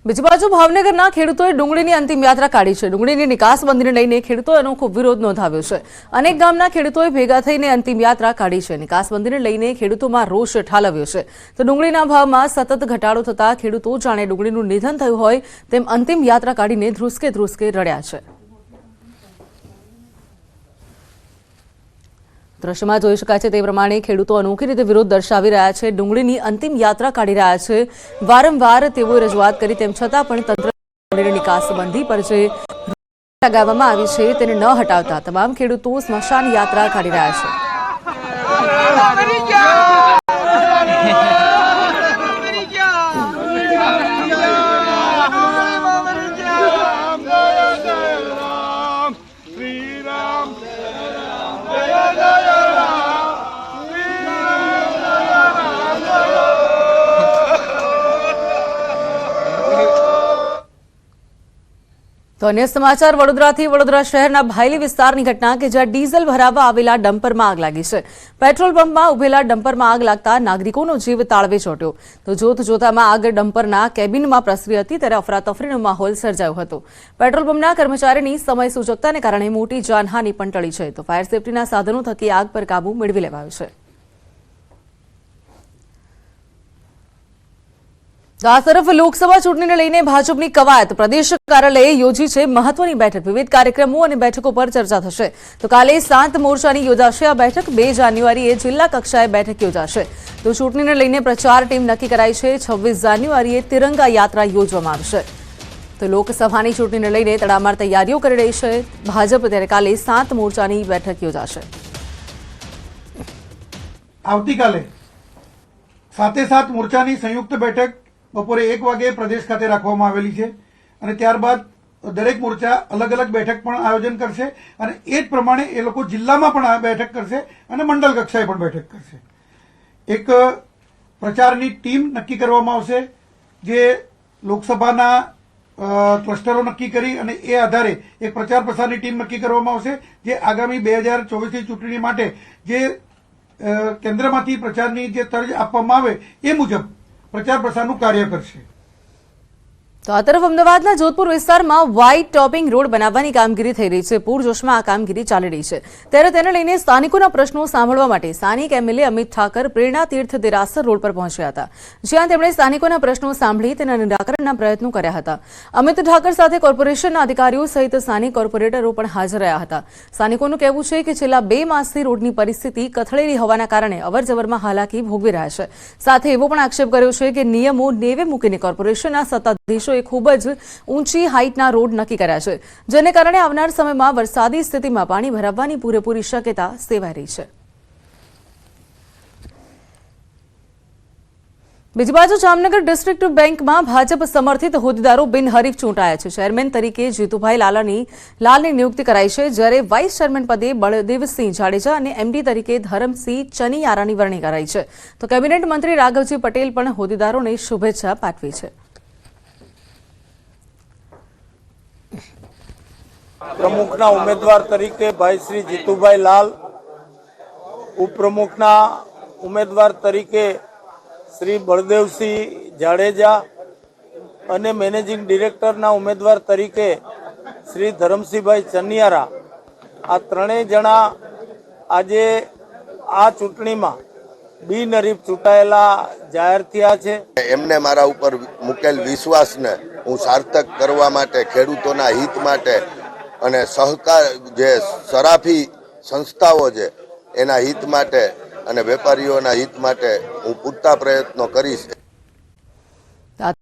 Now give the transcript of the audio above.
બીજી બાજુ ભાવનગરના ખેડૂતોએ ડુંગળીની અંતિમ યાત્રા કાઢી છે। ડુંગળીની નિકાસબંધીને લઈને ખેડૂતોએ અનોખો વિરોધ નોંધાવ્યો છે। અનેક ગામના ખેડૂતોએ ભેગા થઈને અંતિમ યાત્રા કાઢી છે। નિકાસબંધીને લઈને ખેડૂતોમાં રોષ ઠાલવ્યો છે। તો ડુંગળીના ભાવમાં સતત ઘટાડો થતા ખેડૂતો જાણે ડુંગળીનું નિધન થયું હોય તેમ અંતિમ યાત્રા કાઢીને ધ્રુસકે ધ્રુસકે રડ્યા છે। દ્રશ્યમાં જોઈ શકાય છે તે પ્રમાણે ખેડૂતો અનોખી રીતે વિરોધ દર્શાવી રહ્યા છે। ડુંગળીની અંતિમ યાત્રા કાઢી રહ્યા છે। વારંવાર તેઓએ રજૂઆત કરી તેમ છતાં પણ તંત્ર નિકાસબંધી પર જે લગાવવામાં આવી છે તેને ન હટાવતા તમામ ખેડૂતો સ્મશાન યાત્રા કાઢી રહ્યા છે। તો અન્ય સમાચાર વડોદરાથી વડોદરા શહેરના ભાયલી વિસ્તારની ઘટના કે જ્યાં ડીઝલ ભરાવવા આવેલા ડમ્પરમાં આગ લાગી છે। પેટ્રોલ પંપમાં ઉભેલા ડમ્પરમાં આગ લાગતા નાગરિકોનો જીવ તાળવે ચોંટ્યો। તો જોત જોતામાં આગ ડમ્પરના કેબિનમાં પ્રસરી હતી ત્યારે અફરાતફરીનો માહોલ સર્જાયો હતો। પેટ્રોલ પંપના કર્મચારીની સમય સૂચકતાને કારણે મોટી જાનહાનિ પણ ટળી છે। તો ફાયર સેફટીના સાધનો થકી આગ પર કાબુ મેળવી લેવાયો છે। આ તરફ લોકસભા ચૂંટણીને લઈને ભાજપની કવાયત પ્રદેશ કાર્યાલયે યોજી છે મહત્વની બેઠક। વિવિધ કાર્યક્રમો અને બેઠકો પર ચર્ચા થશે। તો કાલે 7 મોરચાની યોજાશે આ બેઠક। 2 જાન્યુઆરીએ જિલ્લા કક્ષાએ બેઠક યોજાશે। તો ચૂંટણીને લઈને પ્રચાર ટીમ નક્કી કરાઈ છે। 26 જાન્યુઆરીએ તિરંગા યાત્રા યોજવામાં આવશે। તો લોકસભાની ચૂંટણીને લઈને તડામાર તૈયારીઓ કરી રહી છે ભાજપ। ત્યારે કાલે 7 મોરચાની બેઠક યોજાશે। આવતીકાલે 7 મોરચાની સંયુક્ત બેઠક બપોરે 1 વાગે પ્રદેશ ખાતે રાખવામાં આવેલી છે અને ત્યારબાદ દરેક મોરચા અલગ અલગ બેઠક પણ આયોજન કરશે અને એ જ પ્રમાણે એ લોકો જિલ્લામાં પણ બેઠક કરશે અને મંડળ કક્ષાએ પણ બેઠક કરશે। એક પ્રચારની ટીમ નક્કી કરવામાં આવશે જે લોકસભાના ક્લસ્ટરો નક્કી કરી અને એ આધારે એક પ્રચાર પ્રસારની ટીમ નક્કી કરવામાં આવશે જે આગામી 2024ની ચૂંટણી માટે જે કેન્દ્રમાંથી પ્રચારની જે તર્જ આપવામાં આવે એ મુજબ પ્રચાર પ્રસારનું કાર્ય કરશે। તો આ તરફ અમદાવાદના જોધપુર વિસ્તારમાં વ્હાઇટ ટોપિંગ રોડ બનાવવાની કામગીરી થઈ રહી છે। પૂરજોશમાં આ કામગીરી ચાલી રહી છે ત્યારે તેને લઈને સ્થાનિકોના પ્રશ્નો સાંભળવા માટે સ્થાનિક એમએલએ અમિત ઠાકર પ્રેરણા તીર્થ દેરાસર રોડ પર પહોંચ્યા હતા જ્યાં તેમણે સ્થાનિકોના પ્રશ્નો સાંભળી તેના નિરાકરણના પ્રયત્નો કર્યા હતા। અમિત ઠાકર સાથે કોર્પોરેશનના અધિકારીઓ સહિત સ્થાનિક કોર્પોરેટરો પણ હાજર રહ્યા હતા। સ્થાનિકોનું કહેવું છે કે છેલ્લા 2 માસથી રોડની પરિસ્થિતિ કથળેલી હોવાના કારણે અવરજવરમાં હાલાકી ભોગવી રહ્યા છે। સાથે એવો પણ આક્ષેપ કર્યો છે કે નિયમો નેવે મૂકીને કોર્પોરેશનના સત્તાધીશો ખૂબ જ ઊંચી હાઇટના રોડ નક્કી કર્યા છે જેને કારણે આવનાર સમયમાં વરસાદી સ્થિતિમાં પાણી ભરાવવાની પૂરેપૂરી શક્યતા સેવાઈ રહી છે। બીજી બાજુ જામનગર ડિસ્ટ્રિક્ટ બેંકમાં ભાજપ સમર્થિત હોદ્દેદારો બિનહરીફ ચૂંટાયા છે। ચેરમેન તરીકે જીતુભાઈ લાલની નિયુક્તિ કરાઈ છે જ્યારે વાઇસ ચેરમેન પદે બળદેવસિંહ જાડેજા અને એમડી તરીકે ધરમસિંહ ચનિયારાની વરણી કરાઈ છે। તો કેબિનેટ મંત્રી રાઘવજી પટેલ પણ હોદ્દેદારોને શુભેચ્છા પાઠવી છે। પ્રમુખના ઉમેદવાર તરીકે ભાઈ શ્રી જીતુભાઈ લાલ, ઉપપ્રમુખના ઉમેદવાર તરીકે શ્રી બળદેવસિંહ જાડેજા અને મેનેજિંગ ડિરેક્ટરના ઉમેદવાર તરીકે શ્રી ધરમસિંહભાઈ ચનિયારા આ ત્રણેય જણા આજે આ ચૂંટણીમાં બિનહરીફ ચૂંટાયેલા જાહેર થયા છે। એમને મારા ઉપર મૂકેલ વિશ્વાસને હું સાર્થક કરવા માટે ખેડૂતોના હિત માટે અને સહકાર જે સરાફી સંસ્થાઓ છે એના હિત માટે અને વેપારીઓના હિત માટે હું પૂરતા પ્રયત્નો કરીશ